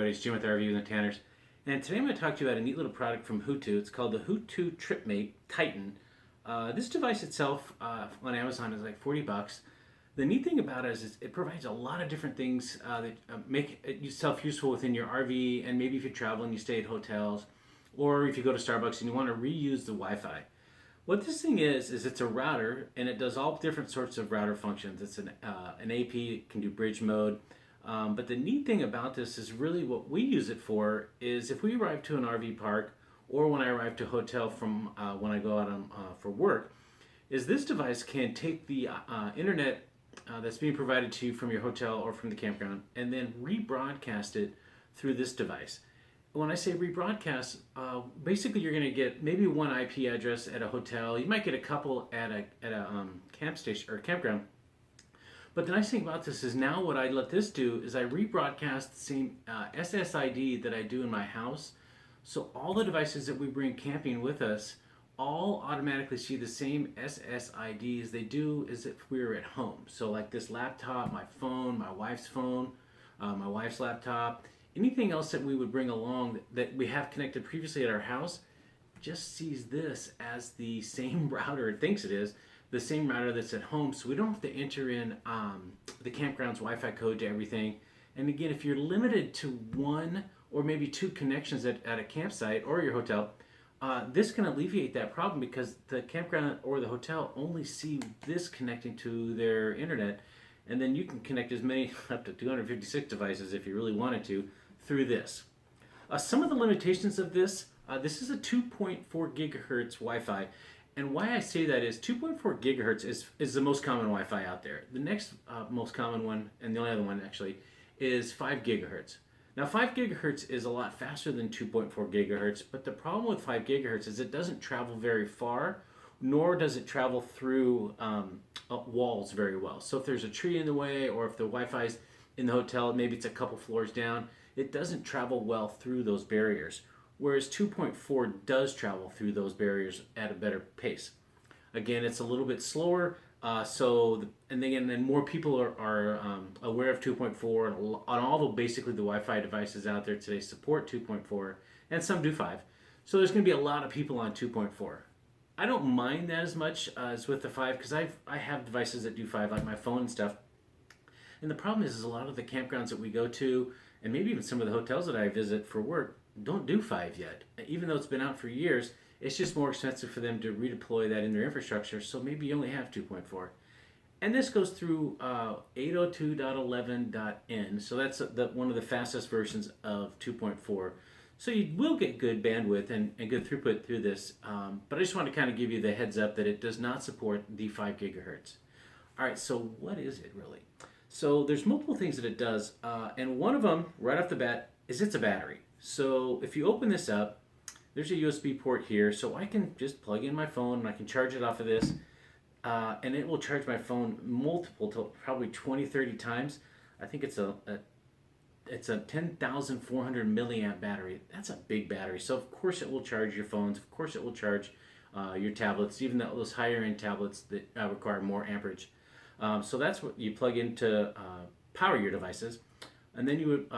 everybody. It's Jim with RV and the Tanners. And today I'm going to talk to you about a neat little product from HooToo. It's called the HooToo TripMate Titan. This device itself on Amazon is like 40 bucks. The neat thing about it is it provides a lot of different things that make itself useful within your RV, and maybe if you travel and you stay at hotels, or if you go to Starbucks and you want to reuse the Wi-Fi. What this thing is it's a router, and it does all different sorts of router functions. It's an AP, it can do bridge mode. But the neat thing about this is really what we use it for is if we arrive to an RV park, or when I arrive to a hotel from when I go out for work, is this device can take the internet that's being provided to you from your hotel or from the campground and then rebroadcast it through this device. When I say rebroadcast, basically you're going to get maybe one IP address at a hotel. You might get a couple at a camp station or campground. But the nice thing about this is now what I let this do is I rebroadcast the same SSID that I do in my house. So all the devices that we bring camping with us all automatically see the same SSID as they do as if we were at home. So like this laptop, my phone, my wife's phone, my wife's laptop, anything else that we would bring along that we have connected previously at our house just sees this as the same router it thinks it is, the same router that's at home, so we don't have to enter in the campground's Wi-Fi code to everything. And again, if you're limited to one or maybe two connections at a campsite or your hotel, this can alleviate that problem because the campground or the hotel only see this connecting to their internet, and then you can connect as many, up to 256 devices if you really wanted to, through this. Some of the limitations of this, this is a 2.4 gigahertz Wi-Fi. And why I say that is 2.4 gigahertz is the most common Wi-Fi out there. The next most common one, and the only other one actually, is 5 gigahertz. Now 5 gigahertz is a lot faster than 2.4 gigahertz, but the problem with 5 gigahertz is it doesn't travel very far, nor does it travel through walls very well. So if there's a tree in the way, or if the Wi-Fi's in the hotel, maybe it's a couple floors down, it doesn't travel well through those barriers. Whereas 2.4 does travel through those barriers at a better pace. Again, it's a little bit slower, and more people are aware of 2.4, and on all basically the Wi-Fi devices out there today support 2.4, and some do 5. So there's going to be a lot of people on 2.4. I don't mind that as much as with the 5 because I have devices that do 5, like my phone and stuff. And the problem is a lot of the campgrounds that we go to, and maybe even some of the hotels that I visit for work, don't do 5 yet. Even though it's been out for years, it's just more expensive for them to redeploy that in their infrastructure, so maybe you only have 2.4. And this goes through 802.11.n, so that's one of the fastest versions of 2.4. So you will get good bandwidth and good throughput through this, but I just want to kind of give you the heads up that it does not support the 5 gigahertz. All right, so what is it really? So there's multiple things that it does, and one of them, right off the bat, is it's a battery. So if you open this up, there's a USB port here, so I can just plug in my phone and I can charge it off of this, and it will charge my phone probably 20-30 times. I think it's a 10,400 milliamp battery. That's a big battery, so of course it will charge your phones, of course it will charge your tablets, even those higher end tablets that require more amperage. So that's what you plug in to power your devices. And then you would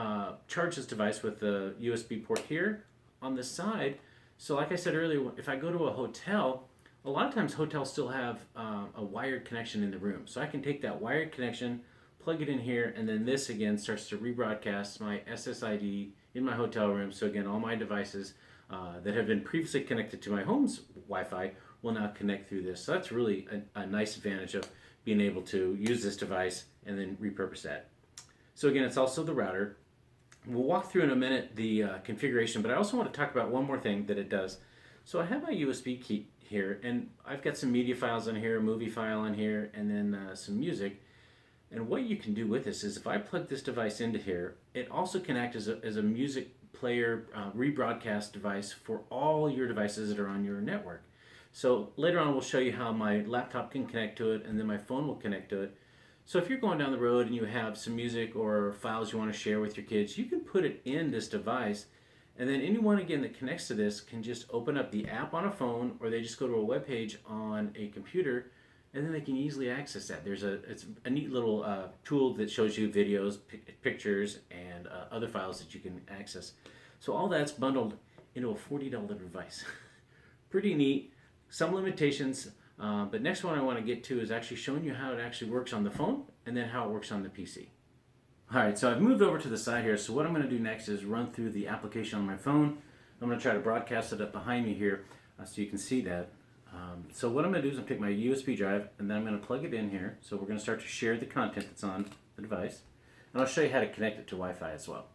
charge this device with the USB port here on the side. So like I said earlier, if I go to a hotel, a lot of times hotels still have a wired connection in the room. So I can take that wired connection, plug it in here, and then this again starts to rebroadcast my SSID in my hotel room. So again, all my devices that have been previously connected to my home's Wi-Fi will now connect through this. So that's really a nice advantage of being able to use this device and then repurpose that. So again, it's also the router. We'll walk through in a minute the configuration, but I also want to talk about one more thing that it does. So I have my USB key here, and I've got some media files on here, a movie file on here, and then some music. And what you can do with this is if I plug this device into here, it also can act as a music player rebroadcast device for all your devices that are on your network. So later on we'll show you how my laptop can connect to it, and then my phone will connect to it. So if you're going down the road and you have some music or files you want to share with your kids, you can put it in this device, and then anyone again that connects to this can just open up the app on a phone, or they just go to a web page on a computer, and then they can easily access that. It's a neat little tool that shows you videos, pictures, and other files that you can access. So all that's bundled into a $40 device. Pretty neat. Some limitations, but next one I want to get to is actually showing you how it actually works on the phone and then how it works on the PC. Alright, so I've moved over to the side here, so what I'm going to do next is run through the application on my phone. I'm going to try to broadcast it up behind me here so you can see that. So what I'm going to do is I'm going to take my USB drive and then I'm going to plug it in here. So we're going to start to share the content that's on the device. And I'll show you how to connect it to Wi-Fi as well.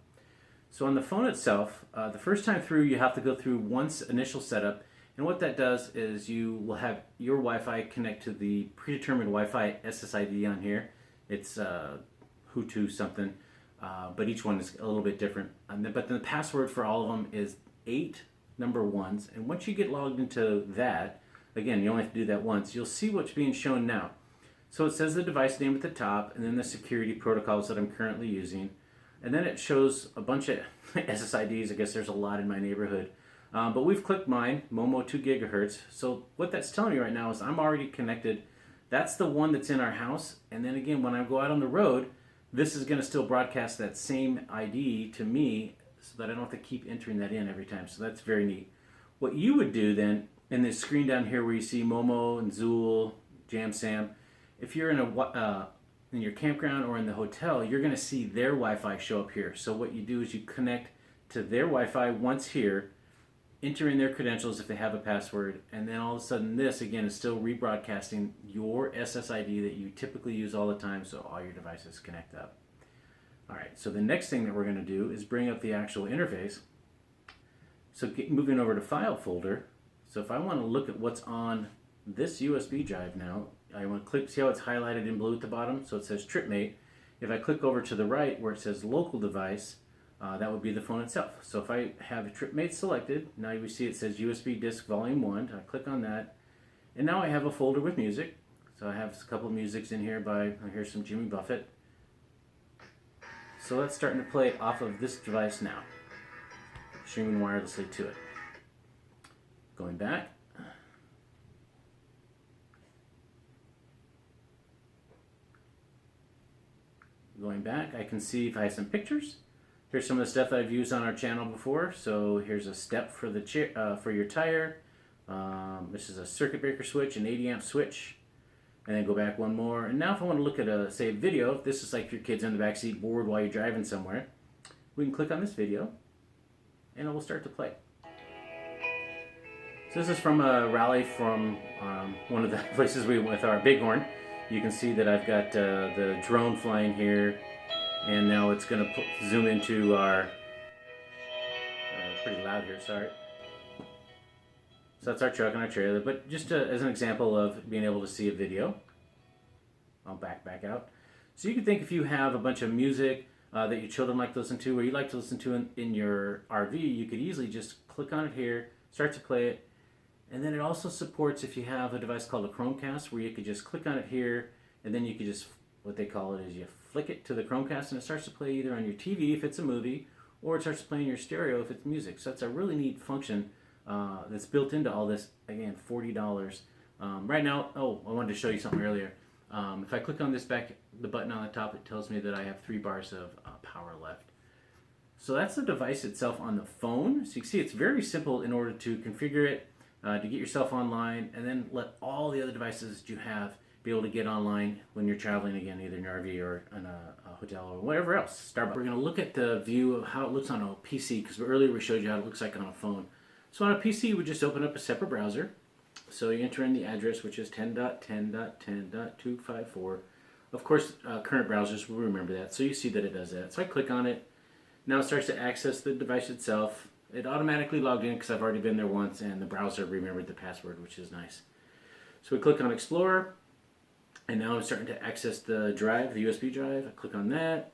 So on the phone itself, the first time through you have to go through once initial setup. And what that does is you will have your Wi-Fi connect to the predetermined Wi-Fi SSID on here. It's HooToo something, but each one is a little bit different. But the password for all of them is 8 number ones. And once you get logged into that, again, you only have to do that once, you'll see what's being shown now. So it says the device name at the top and then the security protocols that I'm currently using. And then it shows a bunch of SSIDs. I guess there's a lot in my neighborhood. But we've clicked mine, Momo 2 gigahertz. So what that's telling me right now is I'm already connected. That's the one that's in our house. And then again, when I go out on the road, this is going to still broadcast that same ID to me so that I don't have to keep entering that in every time. So that's very neat. What you would do then, in this screen down here where you see Momo and Zool, JamSam, if you're in your campground or in the hotel, you're going to see their Wi-Fi show up here. So what you do is you connect to their Wi-Fi once here, enter in their credentials if they have a password, and then all of a sudden this again is still rebroadcasting your SSID that you typically use all the time, so all your devices connect up. Alright, so the next thing that we're going to do is bring up the actual interface. So moving over to file folder, so if I want to look at what's on this USB drive now, I want to click, see how it's highlighted in blue at the bottom? So it says TripMate. If I click over to the right where it says local device, that would be the phone itself. So if I have a TripMate selected, now you see it says USB disk volume 1. I click on that, and now I have a folder with music. So I have a couple of musics in here here's some Jimmy Buffett. So that's starting to play off of this device now, streaming wirelessly to it. Going back. Going back, I can see if I have some pictures. Here's some of the stuff that I've used on our channel before. So here's a step for the for your tire. This is a circuit breaker switch, an 80 amp switch. And then go back one more. And now if I want to look at say a video, if this is like your kids in the backseat bored while you're driving somewhere, we can click on this video and it will start to play. So this is from a rally from one of the places we went with our bighorn. You can see that I've got the drone flying here, and now it's going to zoom into our, pretty loud here, sorry. So that's our truck and our trailer, but just as an example of being able to see a video. I'll back out. So you can think if you have a bunch of music that your children like to listen to, or you like to listen to in your RV, you could easily just click on it here, start to play it. And then it also supports if you have a device called a Chromecast, where you could just click on it here, and then you could just, what they call it is you flick it to the Chromecast and it starts to play either on your TV if it's a movie, or it starts to play in your stereo if it's music. So that's a really neat function that's built into all this. Again, $40. Right now, I wanted to show you something earlier. If I click on the button on the top, it tells me that I have 3 bars of power left. So that's the device itself on the phone. So you can see it's very simple in order to configure it, to get yourself online, and then let all the other devices that you have be able to get online when you're traveling again, either in your RV or in a hotel or whatever else. Starbucks. We're going to look at the view of how it looks on a PC, because earlier we showed you how it looks like on a phone. So on a PC, you would just open up a separate browser. So you enter in the address, which is 10.10.10.254. Of course, current browsers will remember that, so you see that it does that. So I click on it. Now it starts to access the device itself. It automatically logged in because I've already been there once, and the browser remembered the password, which is nice. So we click on Explorer, and now I'm starting to access the drive, the USB drive. I click on that.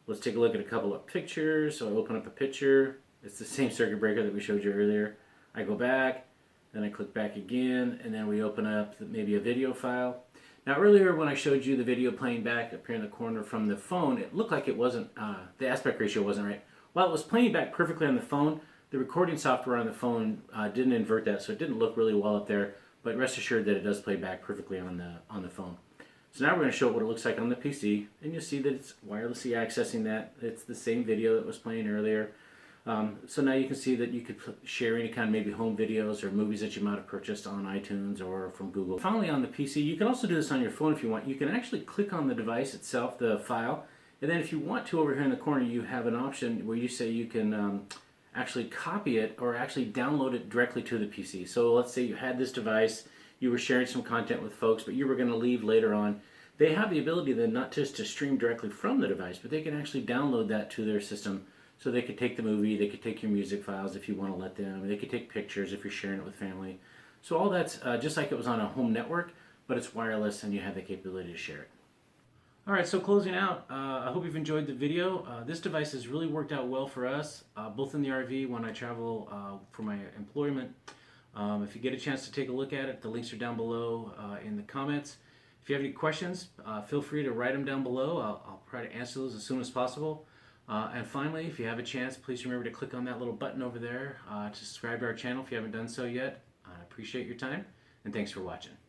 Let's take a look at a couple of pictures. So I open up a picture. It's the same circuit breaker that we showed you earlier. I go back, then I click back again, and then we open up maybe a video file. Now earlier when I showed you the video playing back up here in the corner from the phone, it looked like it wasn't, the aspect ratio wasn't right. While it was playing back perfectly on the phone, the recording software on the phone didn't invert that, so it didn't look really well up there. but rest assured that it does play back perfectly on the phone. So now we're going to show what it looks like on the PC, and you'll see that it's wirelessly accessing that. It's the same video that was playing earlier. So now you can see that you could share any kind of maybe home videos or movies that you might have purchased on iTunes or from Google. Finally, on the PC, you can also do this on your phone if you want. You can actually click on the device itself, the file, and then if you want to, over here in the corner, you have an option where you say you can actually copy it or actually download it directly to the PC. So let's say you had this device, you were sharing some content with folks, but you were going to leave later on. They have the ability then not just to stream directly from the device, but they can actually download that to their system. So they could take the movie, they could take your music files if you want to let them, they could take pictures if you're sharing it with family. So all that's just like it was on a home network, but it's wireless and you have the capability to share it. Alright, so closing out, I hope you've enjoyed the video. This device has really worked out well for us, both in the RV when I travel for my employment. If you get a chance to take a look at it, the links are down below in the comments. If you have any questions, feel free to write them down below. I'll try to answer those as soon as possible. And finally, if you have a chance, please remember to click on that little button over there to subscribe to our channel if you haven't done so yet. I appreciate your time, and thanks for watching.